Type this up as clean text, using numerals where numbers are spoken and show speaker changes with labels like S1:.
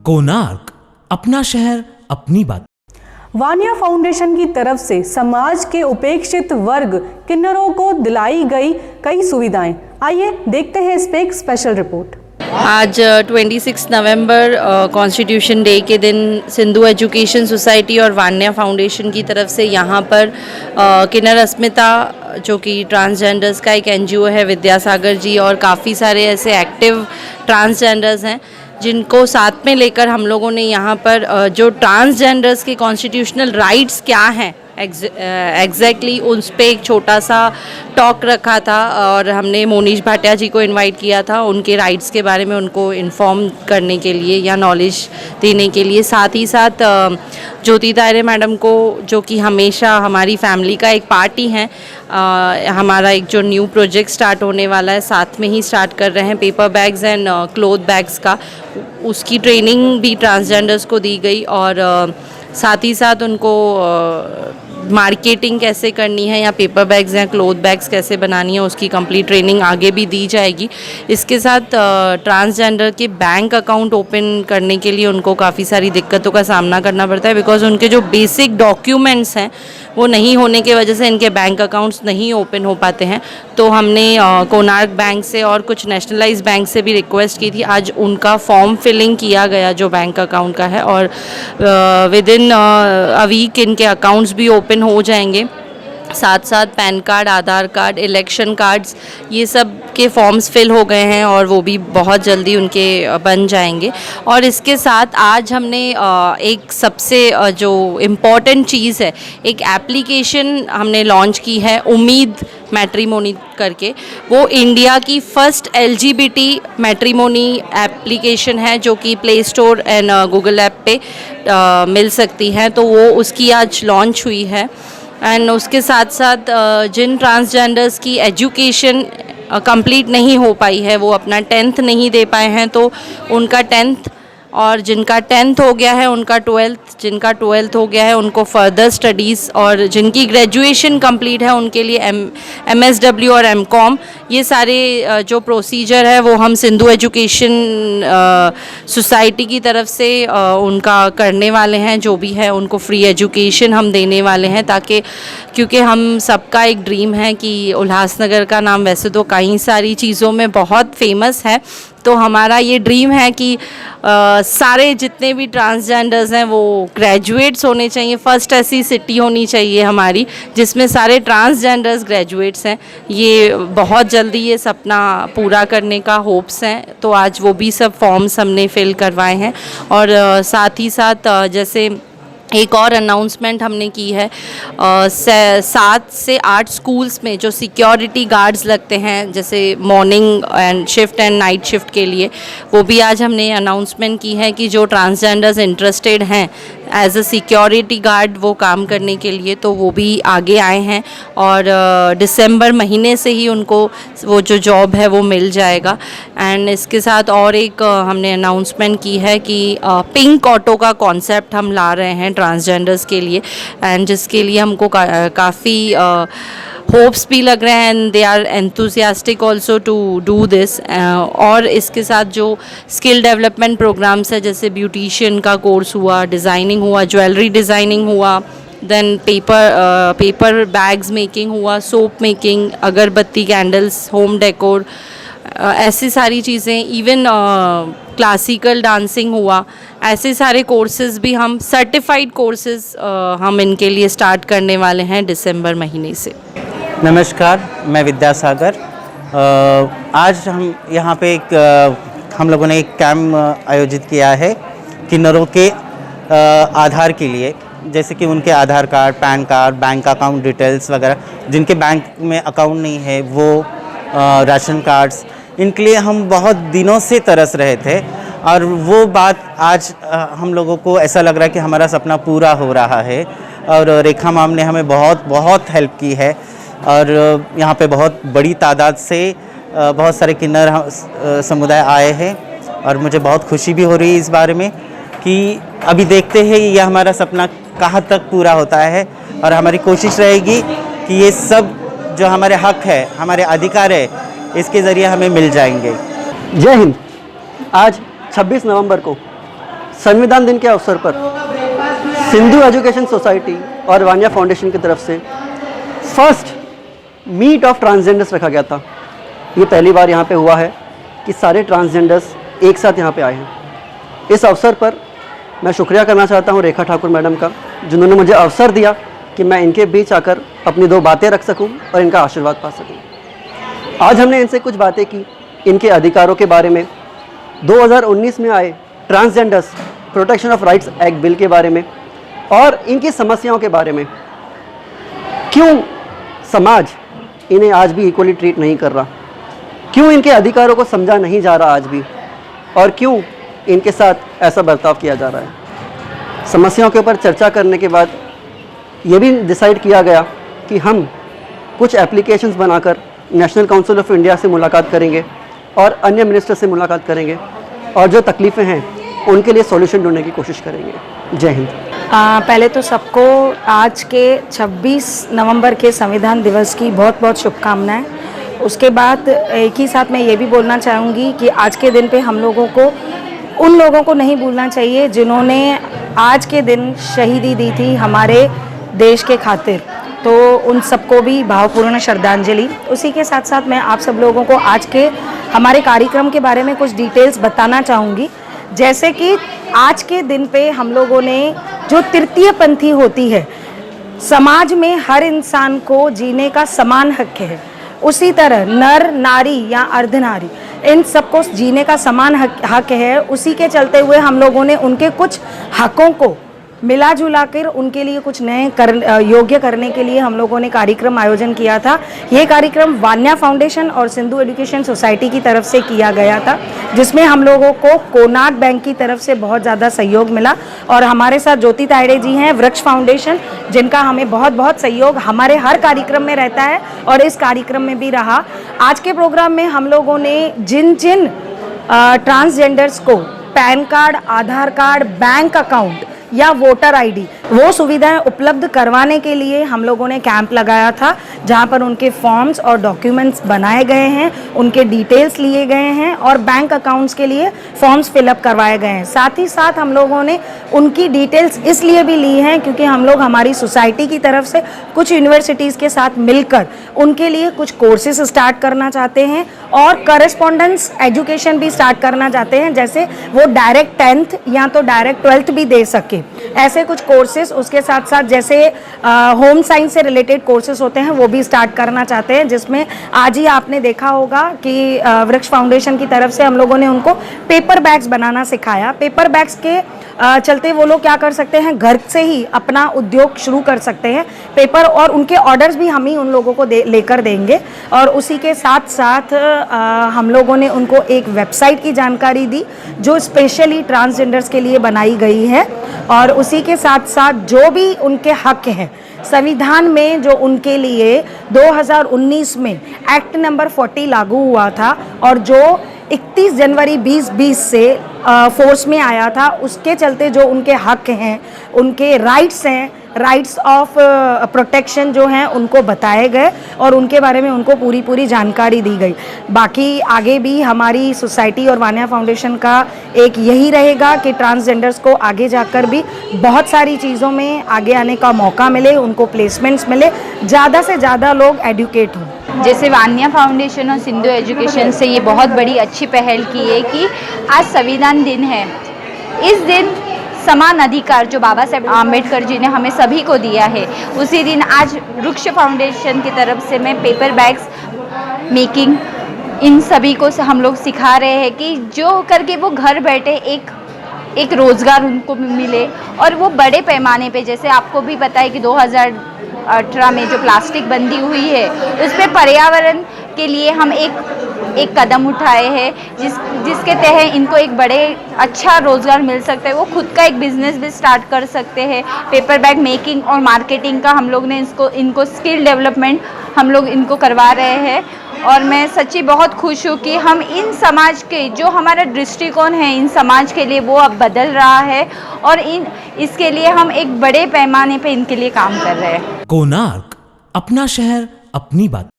S1: कोणार्क, अपना शहर अपनी बात।
S2: वानिया फाउंडेशन की तरफ से समाज के उपेक्षित वर्ग किन्नरों को दिलाई गई कई सुविधाएं। आइए देखते हैं इस पे एक स्पेशल रिपोर्ट।
S3: आज 26 नवंबर कॉन्स्टिट्यूशन डे के दिन सिंधु एजुकेशन सोसाइटी और वान्या फाउंडेशन की तरफ से यहाँ पर किन्नर अस्मिता जो कि ट्रांसजेंडर्स का एक एनजीओ है, विद्यासागर जी और काफ़ी सारे ऐसे एक्टिव ट्रांसजेंडर्स हैं जिनको साथ में लेकर हम लोगों ने यहाँ पर जो ट्रांसजेंडर्स के कॉन्स्टिट्यूशनल राइट्स क्या हैं एग्जैक्टली उस पर एक छोटा सा टॉक रखा था और हमने मोनीश भाटिया जी को इनवाइट किया था उनके राइट्स के बारे में उनको इन्फॉर्म करने के लिए या नॉलेज देने के लिए। साथ ही साथ ज्योति तायरे मैडम को जो कि हमेशा हमारी फैमिली का एक पार्ट ही हैं, हमारा एक जो न्यू प्रोजेक्ट स्टार्ट होने वाला है साथ में ही स्टार्ट कर रहे हैं paper bags and cloth bags का, उसकी ट्रेनिंग भी ट्रांसजेंडर्स को दी गई और साथ ही साथ उनको मार्केटिंग कैसे करनी है या पेपर बैग्स या क्लॉथ बैग्स कैसे बनानी है उसकी कंप्लीट ट्रेनिंग आगे भी दी जाएगी। इसके साथ ट्रांसजेंडर के बैंक अकाउंट ओपन करने के लिए उनको काफ़ी सारी दिक्कतों का सामना करना पड़ता है बिकॉज उनके जो बेसिक डॉक्यूमेंट्स हैं वो नहीं होने की वजह से इनके बैंक अकाउंट्स नहीं ओपन हो पाते हैं। तो हमने कोणार्क बैंक से और कुछ नेशनलाइज बैंक से भी रिक्वेस्ट की थी, आज उनका फॉर्म फिलिंग किया गया जो बैंक अकाउंट का है और विद इन अ वीक इनके अकाउंट्स भी ओपन हो जाएंगे। साथ साथ पैन कार्ड, आधार कार्ड, इलेक्शन कार्ड्स ये सब के फॉर्म्स फिल हो गए हैं और वो भी बहुत जल्दी उनके बन जाएंगे। और इसके साथ आज हमने एक सबसे जो इम्पॉर्टेंट चीज़ है, एक एप्लीकेशन हमने लॉन्च की है उम्मीद मैट्रीमोनी करके। वो इंडिया की फर्स्ट LGBT मैट्रीमोनी एप्लीकेशन है जो कि play store and Google app पे मिल सकती है, तो वो उसकी आज लॉन्च हुई है। एंड उसके साथ साथ जिन ट्रांसजेंडर्स की एजुकेशन कंप्लीट नहीं हो पाई है, वो अपना 10th नहीं दे पाए हैं, तो उनका 10th और जिनका 10th हो गया है उनका 12th, जिनका 12th हो गया है उनको फर्दर स्टडीज़ और जिनकी ग्रेजुएशन कंप्लीट है उनके लिए MSW और MCOM ये सारे जो प्रोसीजर है वो हम सिंधु एजुकेशन सोसाइटी की तरफ से उनका करने वाले हैं। जो भी है उनको फ्री एजुकेशन हम देने वाले हैं ताकि, क्योंकि हम सबका एक ड्रीम है कि उल्लासनगर का नाम वैसे तो कई सारी चीज़ों में बहुत फेमस है, तो हमारा ये ड्रीम है कि सारे जितने भी ट्रांसजेंडर्स हैं वो ग्रेजुएट्स होने चाहिए। फर्स्ट ऐसी सिटी होनी चाहिए हमारी जिसमें सारे ट्रांसजेंडर्स ग्रेजुएट्स हैं। ये बहुत जल्दी ये सपना पूरा करने का होप्स हैं, तो आज वो भी सब फॉर्म्स हमने फिल करवाए हैं। और साथ ही साथ जैसे एक और अनाउंसमेंट हमने की है, 7 से 8 स्कूल्स में जो सिक्योरिटी गार्ड्स लगते हैं जैसे morning and shift and night shift के लिए, वो भी आज हमने अनाउंसमेंट की है कि जो ट्रांसजेंडर्स इंटरेस्टेड हैं एज अ सिक्योरिटी गार्ड वो काम करने के लिए, तो वो भी आगे आए हैं और दिसंबर महीने से ही उनको वो जो जॉब है वो मिल जाएगा। एंड इसके साथ और एक हमने अनाउंसमेंट की है कि पिंक ऑटो का कॉन्सेप्ट हम ला रहे हैं ट्रांसजेंडर्स के लिए, एंड जिसके लिए हमको काफ़ी होप्स भी लग रहे हैं and they are enthusiastic also to do this. और इसके साथ जो स्किल डेवलपमेंट प्रोग्राम्स है जैसे ब्यूटिशियन का कोर्स हुआ, डिज़ाइनिंग हुआ, ज्वेलरी डिज़ाइनिंग हुआ, देन पेपर बैग्स मेकिंग हुआ, सोप मेकिंग, अगरबत्ती, कैंडल्स, होम डेकोर, ऐसी सारी चीज़ें, इवन क्लासिकल डांसिंग हुआ, ऐसे सारे कोर्सेज भी हम सर्टिफाइड कोर्सेज हम इनके लिए स्टार्ट करने वाले हैं दिसंबर महीने से।
S4: नमस्कार, मैं विद्यासागर। आज हम यहाँ पे हम लोगों ने एक कैंप आयोजित किया है किन्नरों के आधार के लिए, जैसे कि उनके Aadhaar card, PAN card, bank account details वगैरह, जिनके बैंक में अकाउंट नहीं है वो राशन कार्ड्स, इनके लिए हम बहुत दिनों से तरस रहे थे और वो बात आज हम लोगों को ऐसा लग रहा है कि हमारा सपना पूरा हो रहा है। और रेखा मैम ने हमें बहुत बहुत हेल्प की है और यहाँ पे बहुत बड़ी तादाद से बहुत सारे किन्नर समुदाय आए हैं और मुझे बहुत खुशी भी हो रही है इस बारे में कि अभी देखते हैं यह हमारा सपना कहाँ तक पूरा होता है। और हमारी कोशिश रहेगी कि ये सब जो हमारे हक है, हमारे अधिकार है, इसके ज़रिए हमें मिल जाएंगे।
S5: जय हिंद। आज 26 नवंबर को संविधान दिन के अवसर पर सिंधु एजुकेशन सोसाइटी और वानिया फाउंडेशन की तरफ से फर्स्ट मीट ऑफ ट्रांसजेंडर्स रखा गया था। ये पहली बार यहाँ पे हुआ है कि सारे ट्रांसजेंडर्स एक साथ यहाँ पे आए हैं। इस अवसर पर मैं शुक्रिया करना चाहता हूँ रेखा ठाकुर मैडम का, जिन्होंने मुझे अवसर दिया कि मैं इनके बीच आकर अपनी 2 बातें रख सकूँ और इनका आशीर्वाद पा सकूँ। आज हमने इनसे कुछ बातें की इनके अधिकारों के बारे में, 2019 में आए transgenders protection of rights act bill के बारे में और इनकी समस्याओं के बारे में। क्यों समाज इन्हें आज भी इक्वली ट्रीट नहीं कर रहा, क्यों इनके अधिकारों को समझा नहीं जा रहा आज भी, और क्यों इनके साथ ऐसा बर्ताव किया जा रहा है। समस्याओं के ऊपर चर्चा करने के बाद ये भी डिसाइड किया गया कि हम कुछ एप्लीकेशंस बनाकर नेशनल काउंसिल ऑफ इंडिया से मुलाकात करेंगे और अन्य मिनिस्टर से मुलाकात करेंगे और जो तकलीफ़ें हैं उनके लिए सॉल्यूशन ढूंढने की कोशिश करेंगे। जय हिंद।
S6: पहले तो सबको आज के 26 नवंबर के संविधान दिवस की बहुत बहुत शुभकामनाएं। उसके बाद एक ही साथ मैं ये भी बोलना चाहूँगी कि आज के दिन पे हम लोगों को उन लोगों को नहीं भूलना चाहिए जिन्होंने आज के दिन शहीदी दी थी हमारे देश के खातिर, तो उन सबको भी भावपूर्ण श्रद्धांजलि। उसी के साथ साथ मैं आप सब लोगों को आज के हमारे कार्यक्रम के बारे में कुछ डिटेल्स बताना चाहूँगी। जैसे कि आज के दिन पे हम लोगों ने जो तृतीय पंथी होती है, समाज में हर इंसान को जीने का समान हक है, उसी तरह नर नारी या अर्धनारी इन सबको जीने का समान हक है। उसी के चलते हुए हम लोगों ने उनके कुछ हकों को मिला जुला कर उनके लिए कुछ नए योग्य करने के लिए हम लोगों ने कार्यक्रम आयोजन किया था। ये कार्यक्रम वान्या फाउंडेशन और सिंधु एजुकेशन सोसाइटी की तरफ से किया गया था, जिसमें हम लोगों को कोनार्क बैंक की तरफ से बहुत ज़्यादा सहयोग मिला और हमारे साथ ज्योति तायड़े जी हैं वृक्ष फाउंडेशन, जिनका हमें बहुत बहुत सहयोग हमारे हर कार्यक्रम में रहता है और इस कार्यक्रम में भी रहा। आज के प्रोग्राम में हम लोगों ने जिन जिन ट्रांसजेंडर्स को पैन कार्ड, आधार कार्ड, बैंक अकाउंट या वोटर आईडी वो सुविधाएं उपलब्ध करवाने के लिए हम लोगों ने कैंप लगाया था, जहां पर उनके फॉर्म्स और डॉक्यूमेंट्स बनाए गए हैं, उनके डिटेल्स लिए गए हैं और बैंक अकाउंट्स के लिए फॉर्म्स फिलअप करवाए गए हैं। साथ ही साथ हम लोगों ने उनकी डिटेल्स इसलिए भी ली हैं क्योंकि हम लोग हमारी सोसाइटी की तरफ से कुछ यूनिवर्सिटीज़ के साथ मिलकर उनके लिए कुछ कोर्सेज स्टार्ट करना चाहते हैं और करस्पॉन्डेंस एजुकेशन भी स्टार्ट करना चाहते हैं, जैसे वो डायरेक्ट 10th या तो डायरेक्ट 12th भी दे सके, ऐसे कुछ कोर्सेज। उसके साथ साथ जैसे होम साइंस से रिलेटेड कोर्सेज होते हैं वो भी स्टार्ट करना चाहते हैं, जिसमें आज ही आपने देखा होगा कि वृक्ष फाउंडेशन की तरफ से हम लोगों ने उनको पेपर बैग्स बनाना सिखाया। पेपर बैग्स के चलते वो लोग क्या कर सकते हैं, घर से ही अपना उद्योग शुरू कर सकते हैं पेपर, और उनके ऑर्डर्स भी हम ही उन लोगों को लेकर देंगे। और उसी के साथ साथ हम लोगों ने उनको एक वेबसाइट की जानकारी दी जो स्पेशली ट्रांसजेंडर्स के लिए बनाई गई है। और उसी के साथ साथ जो भी उनके हक हैं संविधान में, जो उनके लिए 2019 में एक्ट नंबर 40 लागू हुआ था और जो 31 जनवरी 2020 से फोर्स में आया था, उसके चलते जो उनके हक हैं, उनके राइट्स हैं, राइट्स ऑफ प्रोटेक्शन जो हैं उनको बताए गए और उनके बारे में उनको पूरी जानकारी दी गई। बाकी आगे भी हमारी सोसाइटी और वान्या फाउंडेशन का एक यही रहेगा कि ट्रांसजेंडर्स को आगे जाकर भी बहुत सारी चीज़ों में आगे आने का मौका मिले, उनको प्लेसमेंट्स मिले, ज़्यादा से ज़्यादा लोग एडुकेट हों।
S7: जैसे वान्या फाउंडेशन और सिंधु एजुकेशन से ये बहुत बड़ी अच्छी पहल की है कि आज संविधान दिन है। इस दिन समान अधिकार जो बाबा साहेब आम्बेडकर जी ने हमें सभी को दिया है, उसी दिन आज वृक्ष फाउंडेशन की तरफ से मैं पेपर बैग्स मेकिंग इन सभी को हम लोग सिखा रहे हैं कि जो करके वो घर बैठे एक रोज़गार उनको मिले और वो बड़े पैमाने पे, जैसे आपको भी पता है कि 2018 में जो प्लास्टिक बंदी हुई है उस पर पर्यावरण के लिए हम एक कदम उठाए हैं जिसके तहत इनको एक बड़े अच्छा रोज़गार मिल सकता है। वो खुद का एक बिजनेस भी स्टार्ट कर सकते हैं। पेपर बैग मेकिंग और मार्केटिंग का हम लोग ने इनको स्किल डेवलपमेंट हम लोग इनको करवा रहे हैं। और मैं सच्ची बहुत खुश हूँ कि हम इन समाज के जो हमारा दृष्टिकोण है इन समाज के लिए वो अब बदल रहा है और इसके लिए हम एक बड़े पैमाने पे इनके लिए काम कर रहे हैं।
S1: कोनार्क, अपना शहर अपनी बात।